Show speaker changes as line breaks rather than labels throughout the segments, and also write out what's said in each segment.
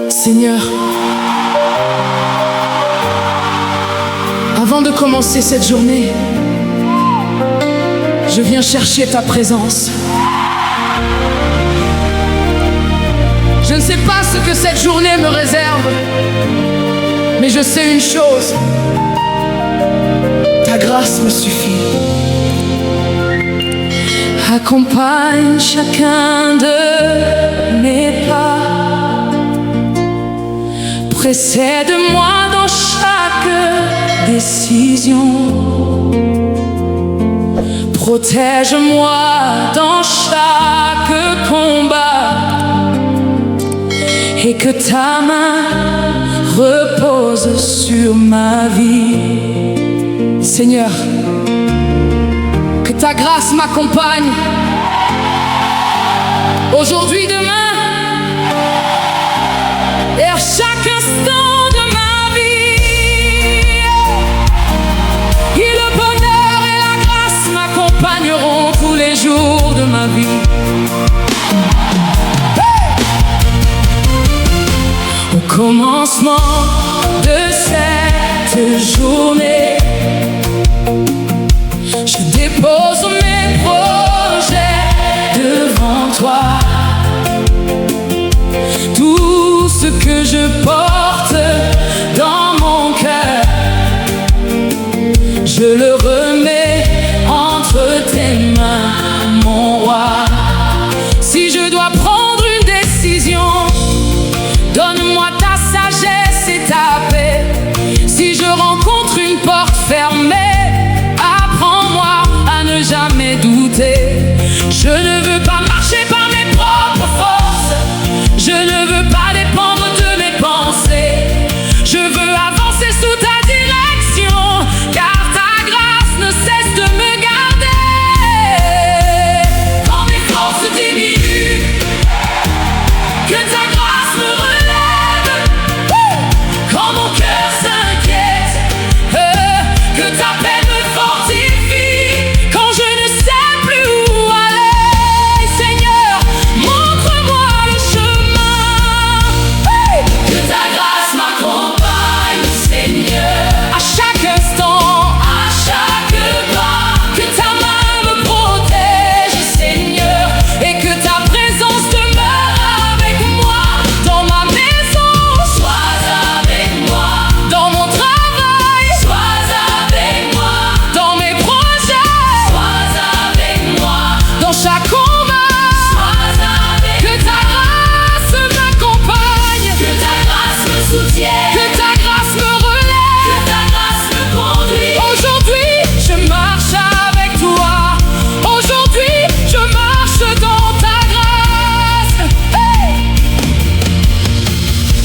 Seigneur, avant de commencer cette journée, je viens chercher ta présence. Je ne sais pas ce que cette journée me réserve, mais je sais une chose, ta grâce me suffit. Accompagne chacun de mes pas, précède-moi dans chaque décision, protège-moi dans chaque combat, et que ta main repose sur ma vie. Seigneur, que ta grâce m'accompagne aujourd'hui, demain et à chaque instant de ma vie. Et le bonheur et la grâce m'accompagneront tous les jours de ma vie. Au commencement de cette journée, je dépose mes projets devant toi. Tout ce que je porte dans mon cœur, je le remets entre tes mains, mon roi. Si je dois prendre une décision, donne-moi ta sagesse et ta paix. Si je rencontre une porte fermée, apprends-moi à ne jamais douter. Je ne veux pas marcher par mes propres forces, je ne veux pas dépendre de mes pensées. Je veux avancer sous ta direction, car ta grâce ne cesse de me garder. Quand mes forces diminuent, que ta grâce me relève. Quand mon cœur s'inquiète, que ta paix me fortifie. Quand je ne sais plus où aller, Seigneur, montre-moi le chemin. Que ta grâce m'accompagne, Seigneur, à chaque instant, à chaque pas. Que ta main me protège, Seigneur, et que ta présence demeure avec moi dans ma maison. Sois avec moi dans mon travail, sois avec moi dans mes projets, sois avec moi dans chaque combat, sois avec que ta grâce m'accompagne, que ta grâce me soutienne, que ta grâce me relève, que ta grâce me conduit. Aujourd'hui, je marche avec toi. Aujourd'hui, je marche dans ta grâce.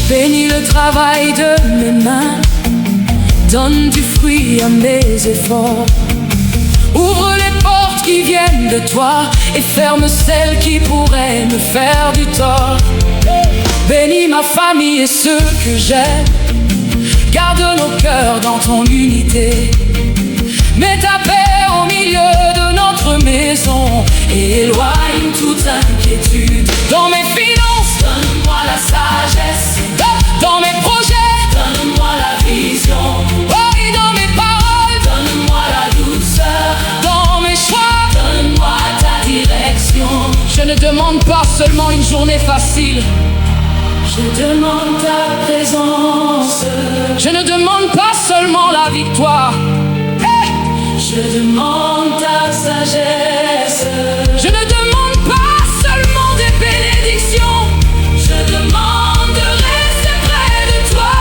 Bénis le travail de mes mains, donne du fruit à mes efforts. Ouvre les portes qui viennent de toi et ferme celles qui pourraient me faire du tort. Bénis ma famille et ceux que j'aime, garde nos cœurs dans ton unité. Mets ta paix au milieu de notre maison et éloigne toute inquiétude. Dans mes finances, donne-moi la sagesse. Dans mes projets, donne-moi la vision. Oh, et dans mes paroles, donne-moi la douceur. Dans mes choix, donne-moi ta direction. Je ne demande pas seulement une journée facile, je demande ta présence. Je ne demande pas seulement la victoire, je demande ta sagesse. Je ne demande pas seulement des bénédictions, je demande de rester près de toi.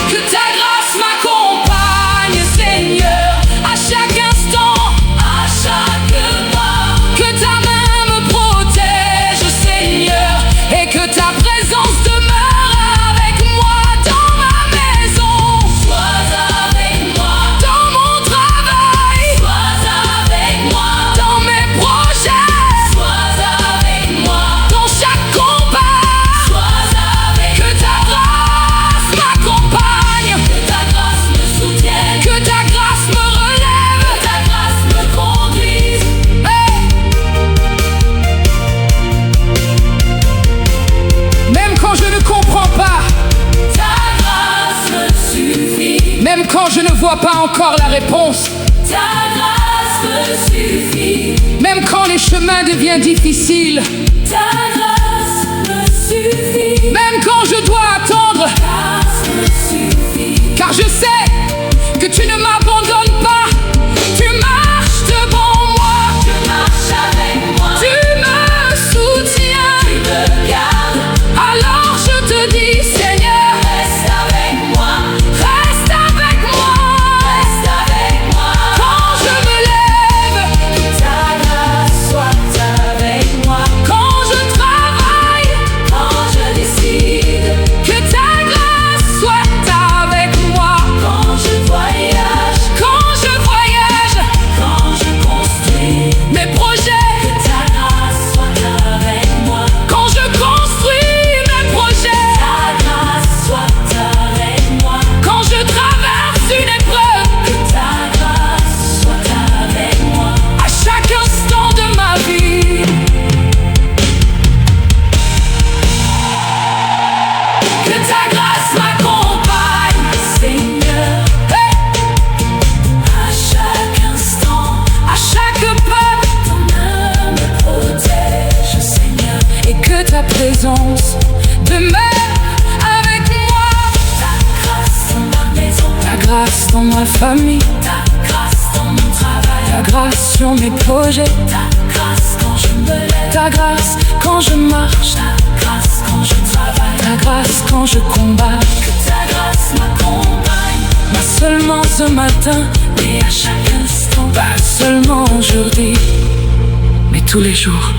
Que ta grâce m'accompagne, Seigneur, à chaque instant, à chaque pas. Que ta main me protège, Seigneur, et que ta présence demeure avec moi dans ma maison. Sois avec moi dans mon travail, sois vois pas encore la réponse.
Ta grâce me suffit.
Même quand les chemins deviennent difficiles.
Ta grâce me suffit.
Même quand je dois attendre.
Ta grâce me suffit.
Car je sais que tu ne m'abandonnes pas. Tu marches devant moi.
Tu marches avec moi.
Tu me soutiens.
Tu me gardes.
Alors je te dis, Seigneur,
Reste avec moi.
reste avec moi.
Reste avec moi.
Quand je me lève,
Que ta grâce soit avec moi.
quand je travaille,
Quand je décide.
que ta grâce soit avec moi.
Quand je voyage.
Quand je voyage,
Quand je construis.
mes projets,
Que ta grâce soit avec moi.
quand je construis mes projets,
Ta grâce soit avec moi.
quand je traverse une épreuve,
Que ta grâce soit avec moi.
à chaque instant de ma vie. Que ta grâce m'accompagne,
Seigneur,
hey,
à chaque instant,
à chaque pas,
ton main me protège, Seigneur.
et que ta présence demeure avec moi.
Ta grâce dans ma maison,
Ta grâce dans ma famille,
ta grâce dans mon travail,
ta grâce sur mes projets,
ta grâce quand je me lève,
ta grâce quand je marche,
ta grâce quand je travaille,
ta grâce quand je combats.
que ta grâce m'accompagne,
Pas seulement ce matin,
et à chaque instant,
pas seulement aujourd'hui, mais tous les jours.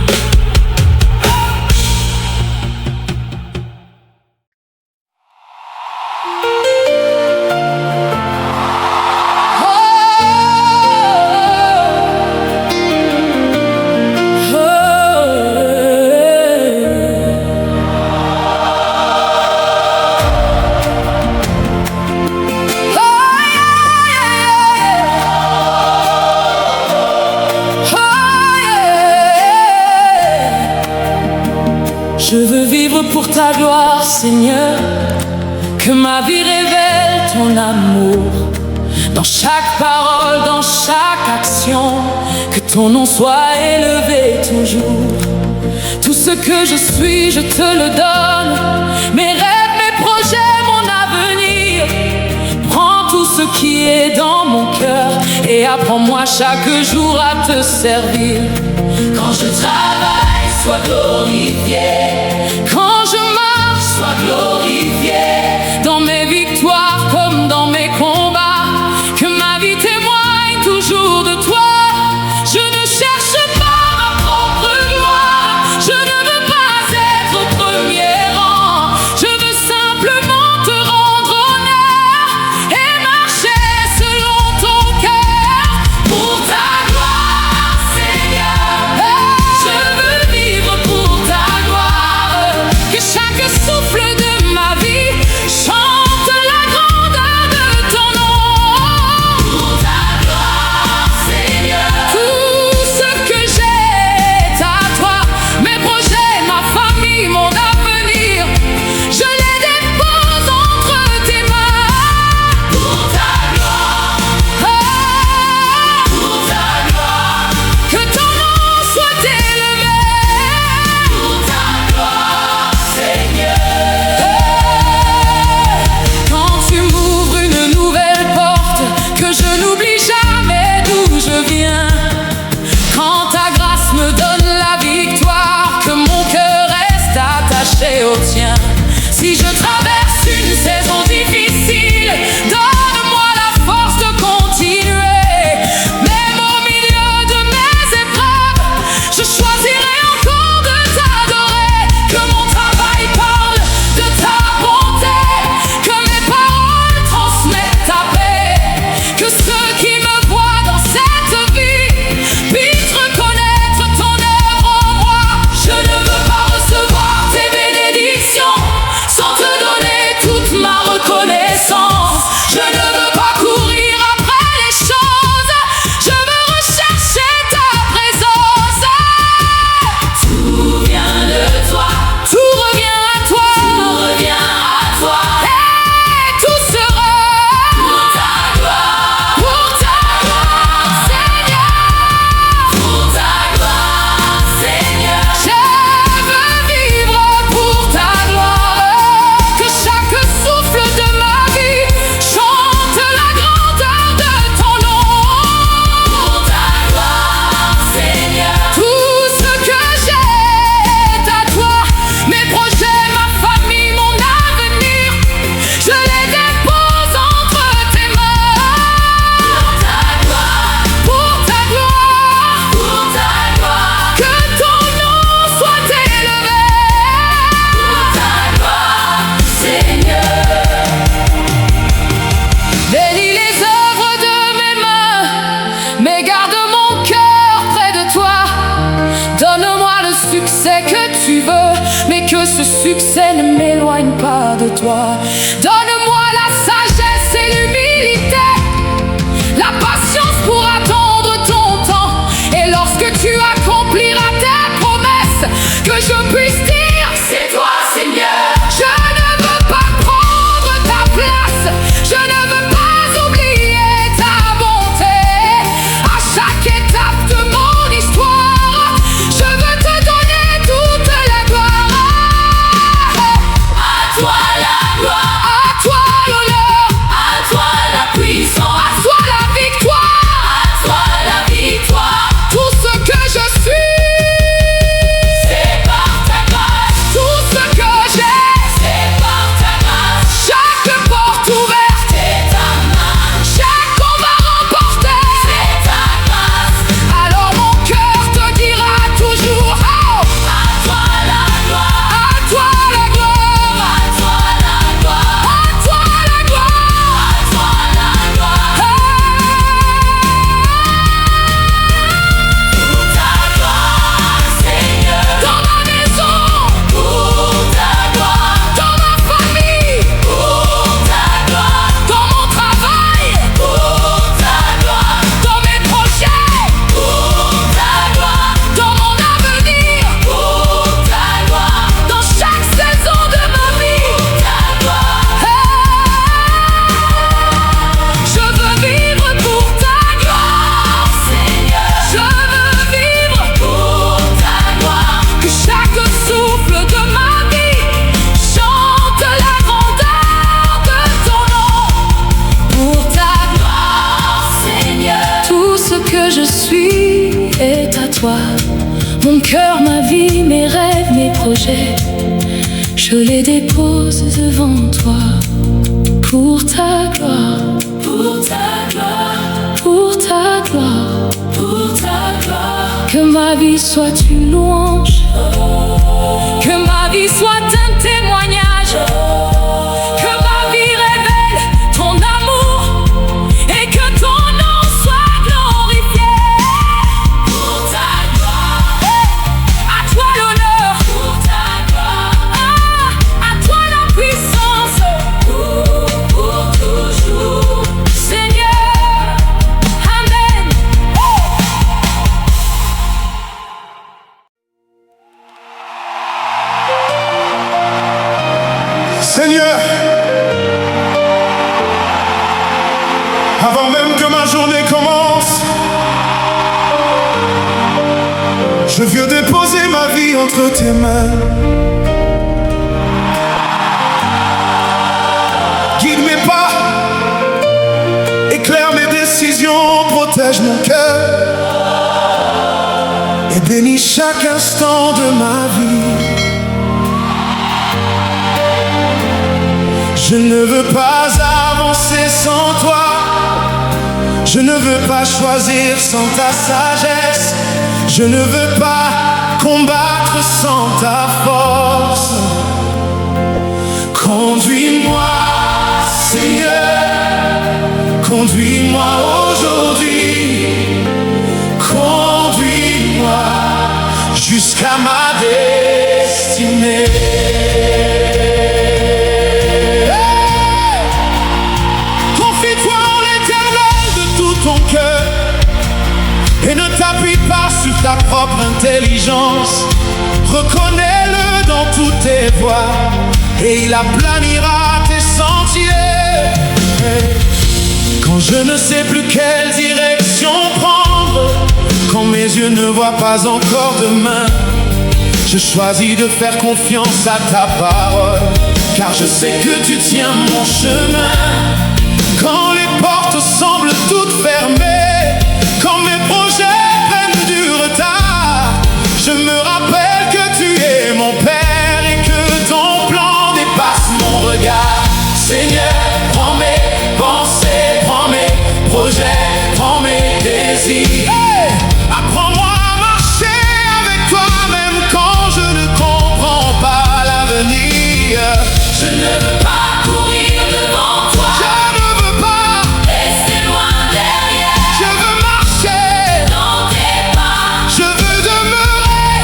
Je veux vivre pour ta gloire, Seigneur. Que ma vie révèle ton amour. Dans chaque parole, dans chaque action. Que ton nom soit élevé toujours. Tout ce que je suis, je te le donne. Mes rêves, mes projets, mon avenir. Prends tout ce qui est dans mon cœur et apprends-moi chaque jour à te servir.
quand je travaille, sois glorifié,
Quand je marche,
sois glorifié,
dans mes victoires comme dans mes combats, que ma vie témoigne toujours de toi. Je ne cherche pas ma propre gloire, je ne veux pas être au premier rang. Je veux simplement te rendre honneur et marcher selon ton cœur.
pour ta gloire, Seigneur.
Je succès que tu veux, mais que ce succès ne m'éloigne pas de toi. Donne-moi la sagesse et l'humilité, la patience pour attendre ton temps. Et lorsque tu accompliras tes promesses, que je puisse dire: c'est toi, Seigneur. Je ne veux pas prendre ta place, je ne veux pas oublier ta bonté. À chaque étape de mon histoire, je veux te donner toute la gloire.
À toi la gloire,
À toi l'honneur,
à toi la puissance,
à toi la victoire.
à toi la victoire.
Tout ce que je suis,
C'est par ta grâce,
tout ce que j'ai,
c'est par ta grâce.
chaque porte ouverte,
C'est ta main,
chaque combat remporté.
c'est ta grâce.
Alors mon cœur te dira toujours: oh,
À toi la gloire,
à toi la gloire,
à toi la gloire,
à toi la gloire.
à toi la gloire. Pour ta gloire, Seigneur.
Dans ma maison,
Pour ta gloire,
dans ma famille,
pour ta gloire,
dans mon travail,
pour ta gloire,
dans mes projets,
pour ta gloire,
dans mon avenir,
pour ta gloire,
dans chaque saison de ma vie.
ta gloire.
Je veux vivre pour ta gloire,
Seigneur,
je veux vivre
pour ta gloire,
que chaque souffle de ma vie chante la grandeur de ton nom. Pour ta gloire,
Seigneur.
tout ce que je suis est à toi. Mon cœur, ma vie, mes rêves, mes projets, je les dépose devant toi. Pour ta gloire,
Pour ta gloire,
pour ta gloire,
pour ta gloire.
que ma vie soit une louange, que ma vie soit un témoignage, que ma vie révèle ton amour et que ton nom soit glorifié.
Pour ta gloire,
À toi l'honneur,
pour ta gloire,
à toi la puissance,
pour toujours.
Seigneur. Amen.
Seigneur, avant même que ma journée commence, je viens déposer ma vie entre tes mains. Guide mes pas, éclaire mes décisions, protège mon cœur et bénis chaque instant de ma vie. Je ne veux pas avancer sans toi. Je ne veux pas choisir sans ta sagesse. Je ne veux pas combattre sans ta force. Conduis-moi, Seigneur. Conduis-moi aujourd'hui. Conduis-moi jusqu'à ma destinée. Confie-toi en l'Éternel de tout ton cœur et ne t'appuie pas sur ta propre intelligence. Reconnais-le dans toutes tes voies et il aplanira tes sentiers. Quand je ne sais plus quelle direction prendre, quand mes yeux ne voient pas encore demain, je choisis de faire confiance à ta parole, car je sais que tu tiens mon chemin. Quand les portes semblent toutes fermées, quand mes projets prennent du retard, je me rappelle que tu es mon Père et que ton plan dépasse mon regard. Seigneur, prends mes pensées, prends mes projets, prends mes désirs. Hey! Apprends-moi à marcher avec toi, même quand je ne comprends pas l'avenir.
Je ne veux pas courir devant toi,
Je ne veux pas,
rester loin derrière.
je veux marcher,
Dans tes pas,
je veux demeurer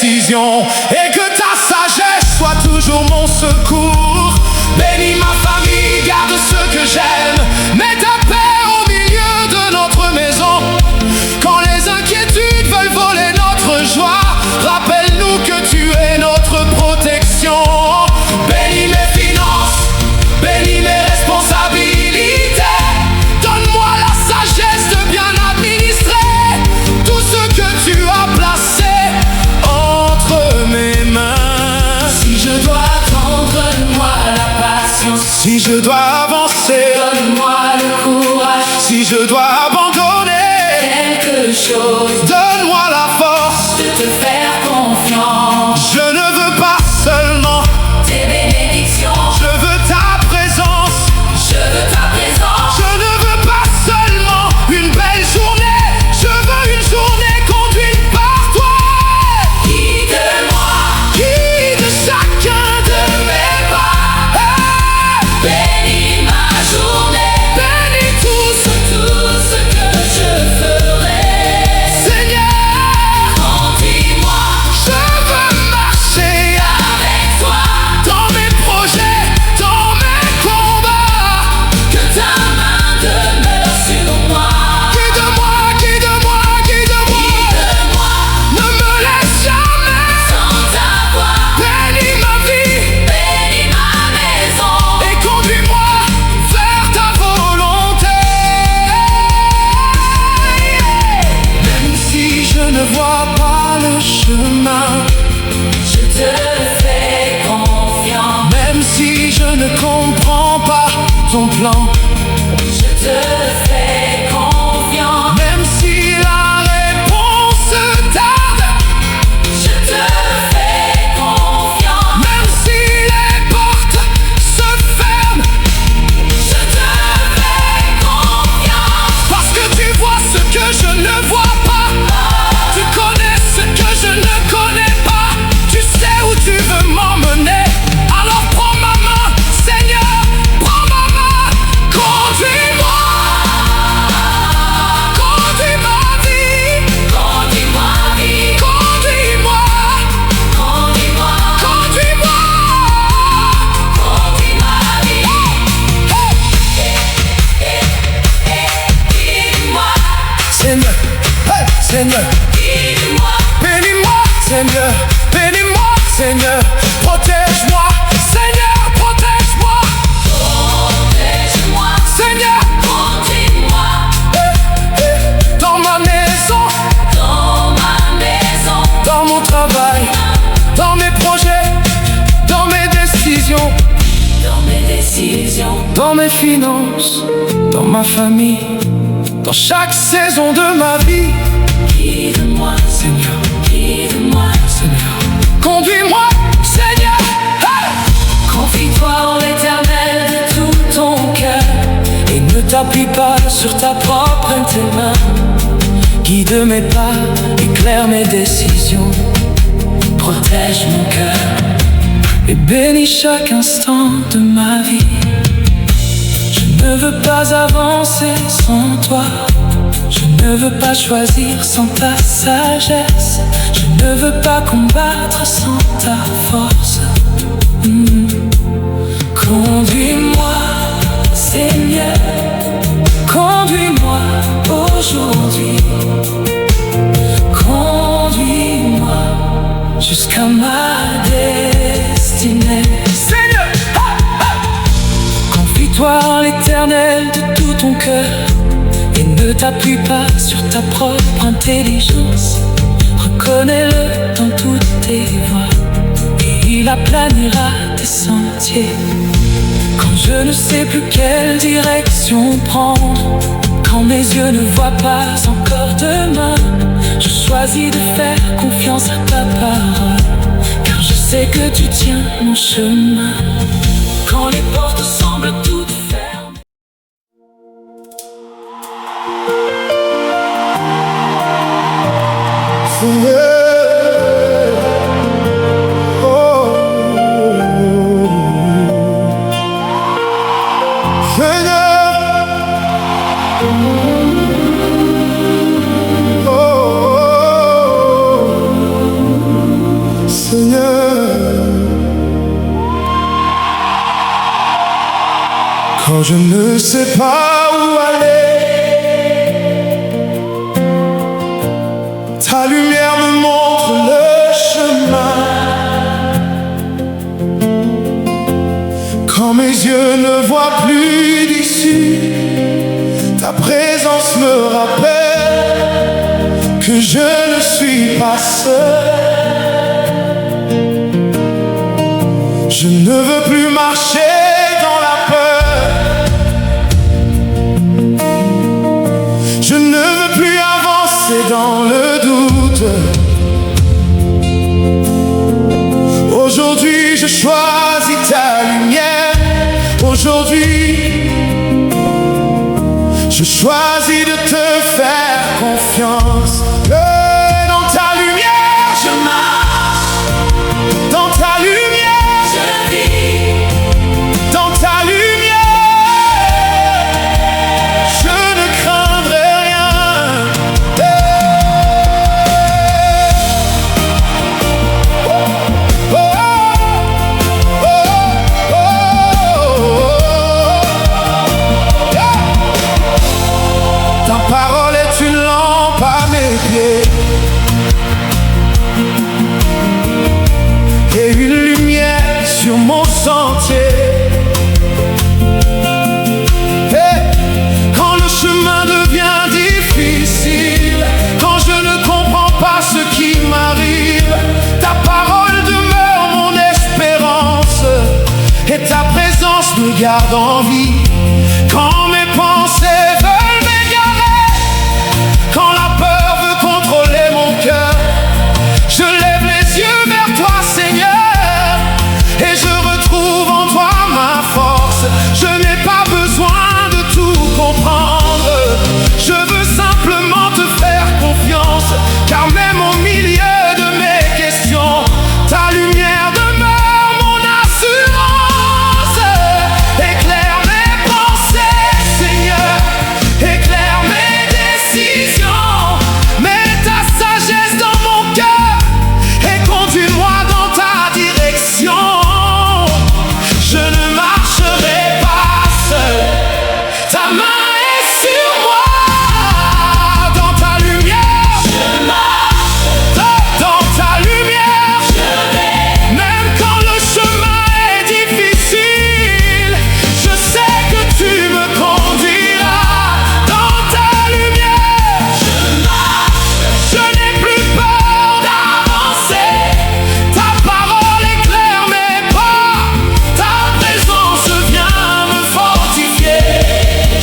décisions et que ta sagesse soit toujours mon secours. Bénis ma famille, garde ceux que j'aime, mets ta paix au milieu de notre maison. Quand les inquiétudes veulent voler notre joie, rappelle-nous que tu es notre protection. Bénis mes finances, bénis mes responsabilités. Donne-moi la sagesse de bien administrer tout ce que tu as placé entre mes mains.
Si je dois attendre, donne-moi la patience.
Si je dois avancer,
Donne-moi le courage.
si je dois abandonner
Quelque chose
donne-moi la force.
de te faire confiance.
Je ne veux pas seulement,
Tes bénédictions,
je veux ta présence.
je veux ta présence.
Je ne veux pas seulement une belle journée, je veux une journée conduite par toi.
Guide-moi,
Guide chacun de mes pas.
bénis ma journée.
Bénis tous,
Tout ce que je ferai,
Seigneur.
conduis-moi
Je veux marcher
avec toi.
dans mes projets, dans mes combats.
Que ta main demeure sur moi.
Guide-moi, guide-moi, guide-moi.
Guide-moi
Ne me laisse jamais.
sans ta voix.
Bénis ma vie
Bénis ma maison.
et conduis-moi vers ta volonté. Même si je ne vois pas le chemin,
Je te fais confiance.
même si je ne comprends pas ton plan,
Je te fais confiance.
même si la réponse tarde,
Je te fais confiance.
même si les portes se ferment,
Je te fais confiance.
parce que tu vois ce que je ne vois pas. Tu connais ce que je ne connais pas. Tu sais où tu veux m'emmener. Alors prends ma main, Seigneur, prends ma main. Conduis-moi, conduis ma vie,
Conduis-moi, vie.
conduis-moi,
Conduis-moi.
conduis-moi.
Conduis ma vie. Guide-moi.
Seigneur, hey, Seigneur,
Guide-moi.
bénis-moi, Seigneur, bénis-moi, Seigneur, protège-moi, Seigneur, protège-moi,
Protège-moi.
Seigneur.
Conduis-moi
Dans ma maison,
dans ma maison.
dans mon travail, dans mes projets, dans mes décisions,
Dans mes décisions.
dans mes finances, dans ma famille, dans chaque saison de ma vie.
Guide-moi.
Seigneur,
Guide-moi.
Seigneur, conduis-moi, Seigneur. Hey!
Confie-toi en l'Éternel de tout ton cœur.
Et ne t'appuie pas sur ta propre main. Guide mes pas, éclaire mes décisions,
Protège mon cœur.
et bénis chaque instant de ma vie. Je ne veux pas avancer sans toi. Je ne veux pas choisir sans ta sagesse. Je ne veux pas combattre sans ta force. Conduis-moi, Seigneur. Conduis-moi aujourd'hui. Conduis-moi jusqu'à ma destinée. Seigneur, confie-toi en l'Éternel de tout ton cœur et ne t'appuie pas sur ta propre intelligence. Reconnais-le dans toutes tes voies et il aplanira tes sentiers. Quand je ne sais plus quelle direction prendre, quand mes yeux ne voient pas encore demain, je choisis de faire confiance à ta parole, car je sais que tu tiens mon chemin. Quand les portes semblent toutes fermées. quand je ne sais pas où aller. Ta lumière me montre le chemin. Quand mes yeux ne voient plus d'issue, ta présence me rappelle que je ne suis pas seul. Je ne veux plus marcher dans la peur. Je ne veux plus avancer dans le doute. Aujourd'hui je choisis ta lumière. Aujourd'hui je choisis de te faire confiance. Dans ta lumière je marche. Dans ta lumière
je vis.
dans ta lumière, je ne craindrai rien. Oh, oh, oh, oh, oh. Ta parole est une lampe à mes pieds et une lumière sur mon sentier. Et quand le chemin devient difficile, quand je ne comprends pas ce qui m'arrive, ta parole demeure mon espérance et ta présence me garde en vie. Quand mes pensées veulent m'égarer, quand la peur veut contrôler mon cœur, je lève les yeux vers toi, Seigneur, et je retrouve en toi ma force. Je n'ai pas besoin de tout comprendre, je veux simplement te faire confiance, car même au milieu de mes questions, ta lumière demeure mon assurance. Éclaire mes pensées, Seigneur, éclaire mes décisions, mets ta sagesse dans mon cœur et conduis-moi dans ta direction. Je ne marcherai pas seul, ta main est sur moi. Dans ta lumière,
Je marche,
dans ta lumière,
je vais.
même quand le chemin est difficile, je sais que tu me conduiras. Dans ta lumière,
Je marche,
je n'ai plus peur d'avancer. Ta parole éclaire mes pas, ta présence vient me fortifier.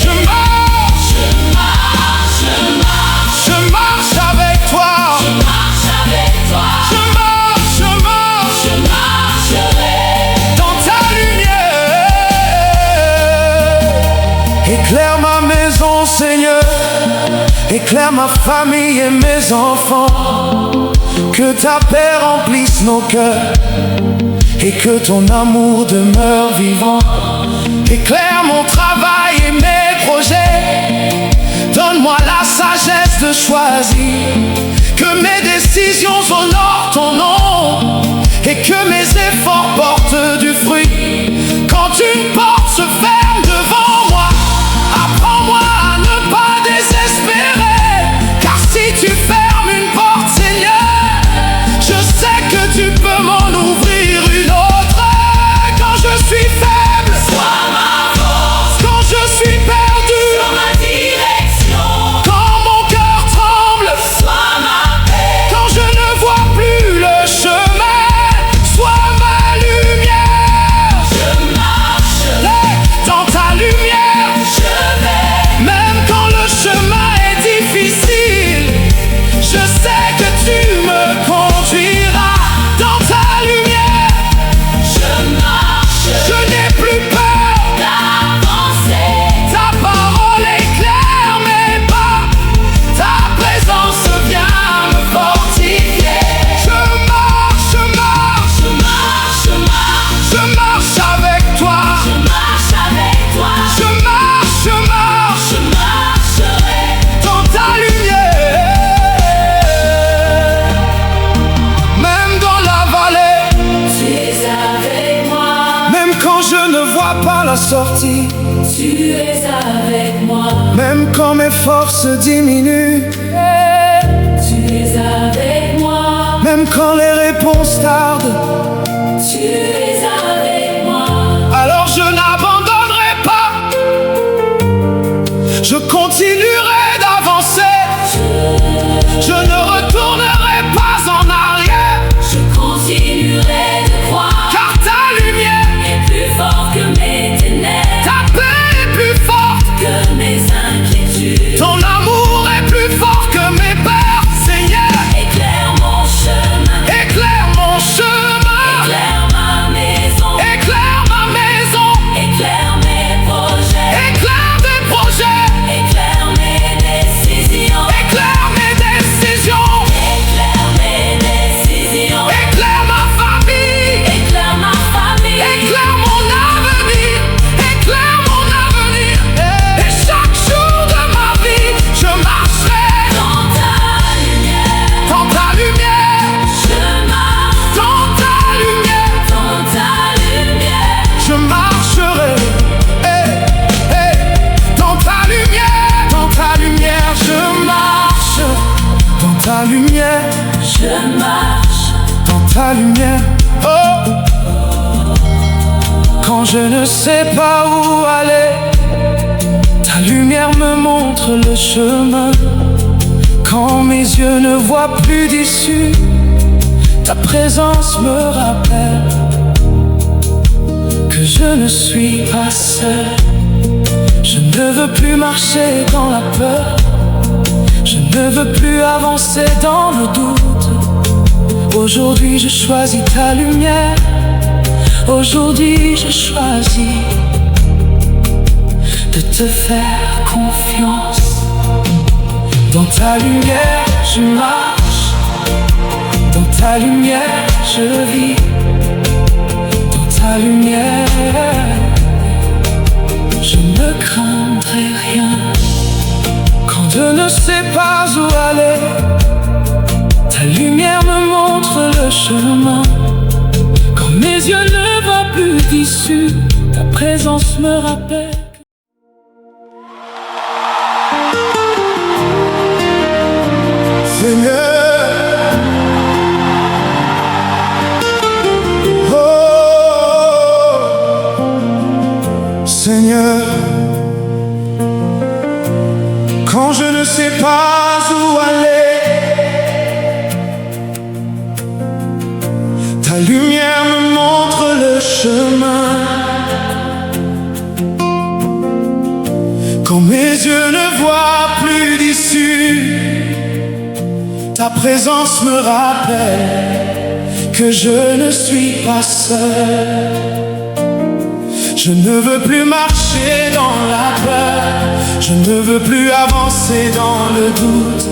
Je marche,
je marche, je marche,
je marche avec toi.
je marche avec toi.
Je marche, je marche
Je marcherai.
dans ta lumière. Éclaire ma maison, Seigneur, éclaire ma famille et mes enfants. Que ta paix remplisse nos cœurs et que ton amour demeure vivant. Éclaire mon travail et mes projets. Donne-moi la sagesse de choisir. Que mes décisions honorent ton nom et que mes efforts portent du fruit. Quand une porte se ferme devant moi, apprends-moi à ne pas désespérer. Car si tu fermes une porte, Seigneur, je sais que tu peux m'en ouvrir une autre. Quand je suis faible,
Sois ma force,
quand je suis perdu,
sois ma direction.
quand mon cœur tremble,
Sois ma paix,
quand je ne vois plus le chemin, sois ma lumière.
je marche,
Dans ta lumière,
je vais.
même quand le chemin est difficile, je sais que tu me conduiras. Dans ta lumière,
Je marche,
je n'ai plus peur.
d'avancer.
Ta parole éclaire mes pas, ta présence vient me fortifier. Je marche, je marche,
Je marche, je marche,
je marche avec toi.
je marche avec toi.
Je marche,
Je marcherai.
dans ta lumière. Même dans la vallée,
Tu es avec moi.
même quand je ne vois pas la sortie,
Tu es avec moi.
Même quand mes forces diminuent,
Tu es avec moi.
même quand les réponses tardent,
Tu es avec moi.
alors je n'abandonnerai pas. Je continuerai d'avancer. Je ne retournerai pas en arrière.
Je continuerai de croire.
Car ta lumière
Est plus fort que mes ténèbres.
ta paix est plus forte.
Que mes inquiétudes.
Ton amour est plus fort que mes peurs. Seigneur,
Éclaire mon chemin.
éclaire mon chemin.
Éclaire ma maison.
Éclaire ma maison.
Éclaire mes projets.
Éclaire mes projets.
Éclaire mes décisions.
Éclaire mes décisions.
Éclaire mes décisions.
Éclaire ma famille.
Éclaire ma famille.
Éclaire mon avenir. Éclaire mon avenir. Et chaque jour de ma vie, je marcherai
Dans ta lumière.
dans ta lumière.
Je marche.
Dans ta lumière,
Dans ta lumière.
je marcherai. Dans ta lumière, je marche. Dans ta lumière,
Je marche.
dans ta lumière. Oh. Quand je ne sais pas où aller, ta lumière me montre le chemin. Quand mes yeux ne voient plus d'issue, ta présence me rappelle que je ne suis pas seul. Je ne veux plus marcher dans la peur. Je ne veux plus avancer dans le doute. Aujourd'hui je choisis ta lumière. Aujourd'hui je choisis de te faire confiance. Dans ta lumière je marche. Dans ta lumière je vis. Dans ta lumière je ne craindrai rien. Quand je ne sais pas où aller, ta lumière me montre le chemin. Quand mes yeux ne voient plus d'issue, ta présence me rappelle. Seigneur, oh Seigneur, quand je ne sais pas où aller, ta lumière me montre le chemin. Quand mes yeux ne voient plus d'issue, ta présence me rappelle que je ne suis pas seul. Je ne veux plus marcher dans la peur. Je ne veux plus avancer dans le doute.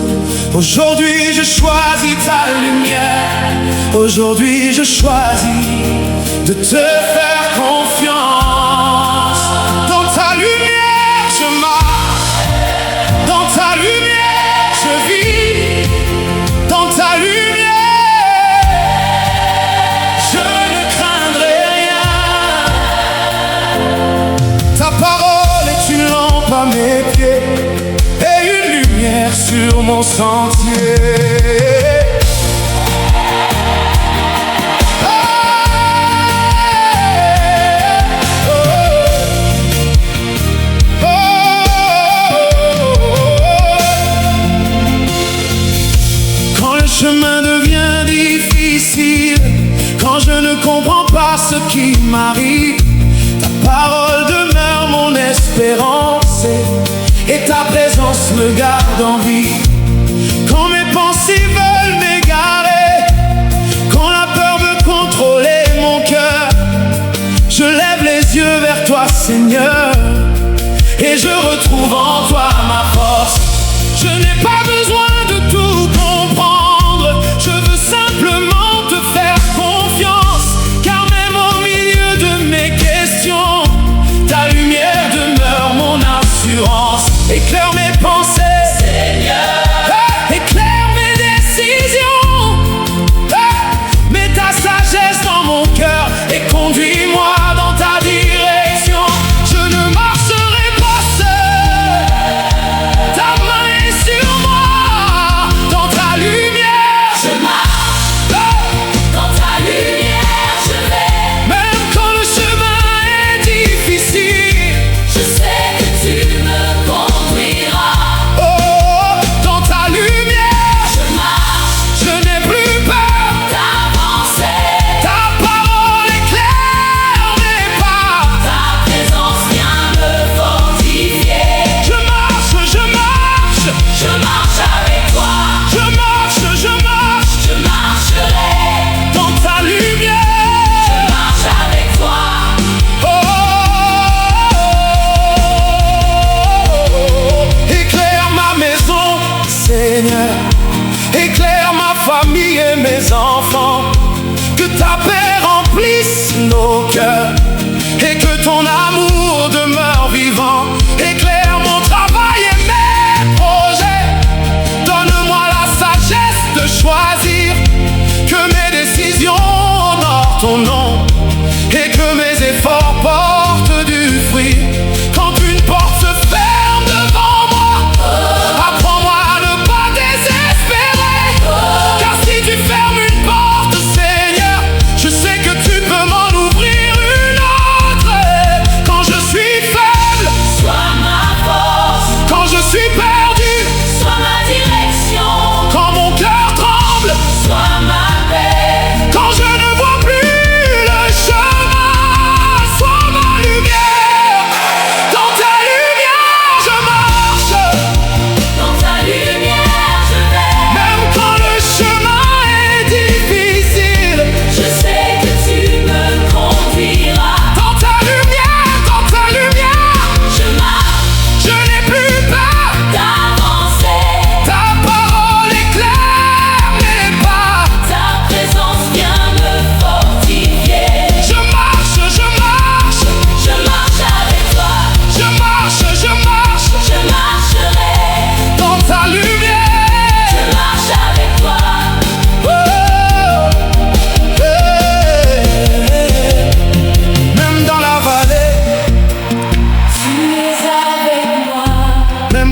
Aujourd'hui je choisis ta lumière. Aujourd'hui je choisis de te faire confiance. Dans ta lumière je marche. Dans ta lumière je vis. Dans ta lumière je ne craindrai rien. Ta parole est une lampe à mes pieds et une lumière sur mon sentier. Quand le chemin devient difficile, quand je ne comprends pas ce qui m'arrive, ta parole demeure mon espérance et ta présence me garde en vie. Quand mes pensées veulent m'égarer, quand la peur veut contrôler mon cœur, je lève les yeux vers toi, Seigneur, et je retrouve en toi ma force. Je n'ai pas besoin de tout comprendre, je veux simplement te faire confiance, car même au milieu de mes questions, ta lumière demeure mon assurance. Éclaire mes pensées,
Seigneur.
éclaire mes décisions, mets ta sagesse dans mon cœur et conduis-moi dans ta direction. Je ne marcherai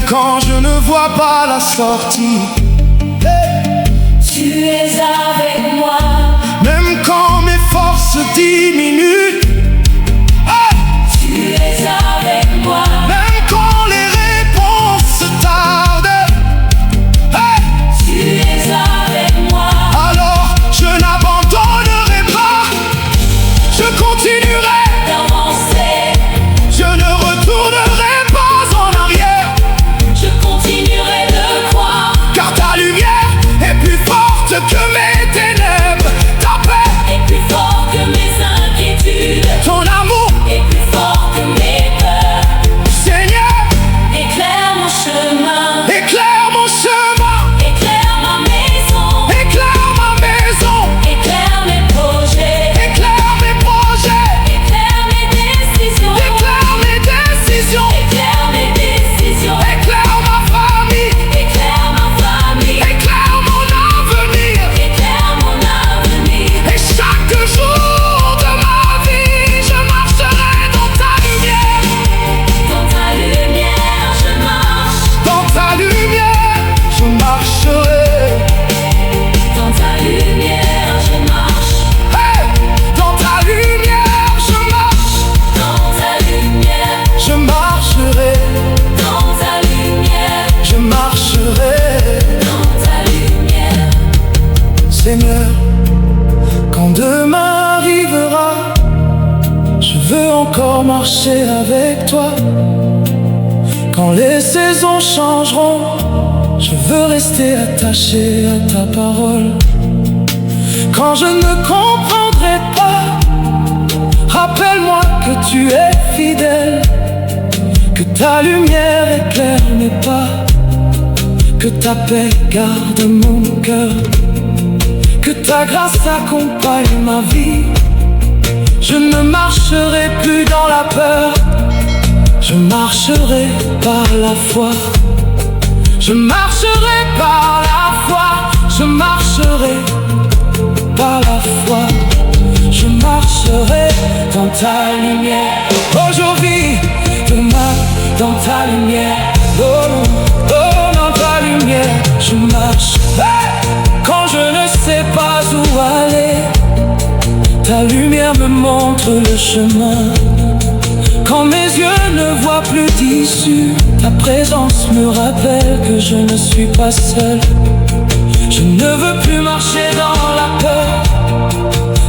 quand je ne vois pas la sortie.
Tu es avec moi.
Même quand mes forces diminuent.
Tu es avec moi.
Même quand les réponses tardent.
Tu es avec moi.
Alors je n'abandonnerai pas. Je continuerai
D'avancer.
Je ne retournerai pas en arrière.
Je continuerai de croire.
Car ta lumière est plus forte que mes ténèbres. Ta paix
est plus fort que mes inquiétudes.
Ton amour
est plus fort que mes peurs.
Seigneur,
éclaire mon chemin.
éclaire mon chemin.
Éclaire ma maison.
Éclaire ma maison.
Éclaire mes projets.
Éclaire mes projets.
Éclaire mes décisions.
Éclaire mes décisions.
Éclaire mes décisions.
Éclaire ma famille.
Éclaire ma famille.
Éclaire mon avenir.
Éclaire mon avenir.
Et chaque jour de ma vie, je marcherai dans ta lumière.
Dans ta lumière, je marche.
Dans ta lumière, je marcherai.
Dans ta lumière, je marche.
Hey! Dans ta lumière, je marche.
Dans ta lumière.
Je marcherai.
Dans ta lumière.
Je marcherai.
Dans ta lumière.
Seigneur, quand demain arrivera, je veux encore marcher avec toi. Quand les saisons changeront, je veux rester attaché à ta parole. Quand je ne comprendrai pas, rappelle-moi que tu es fidèle, que ta lumière éclaire mes pas, que ta paix garde mon cœur, que ta grâce accompagne ma vie. Je ne marcherai plus dans la peur, je marcherai par la foi. Je marcherai par la foi, je marcherai par la foi. Je marcherai dans ta lumière. Aujourd'hui, demain, dans ta lumière. Oh, oh, dans ta lumière, je marche. Hey! Quand je ne sais pas où aller, ta lumière me montre le chemin. Quand mes yeux ne voient plus d'issue, ta présence me rappelle que je ne suis pas seul. Je ne veux plus marcher dans la peur,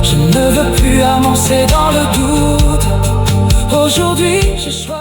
je ne veux plus avancer dans le doute. Aujourd'hui, je choisis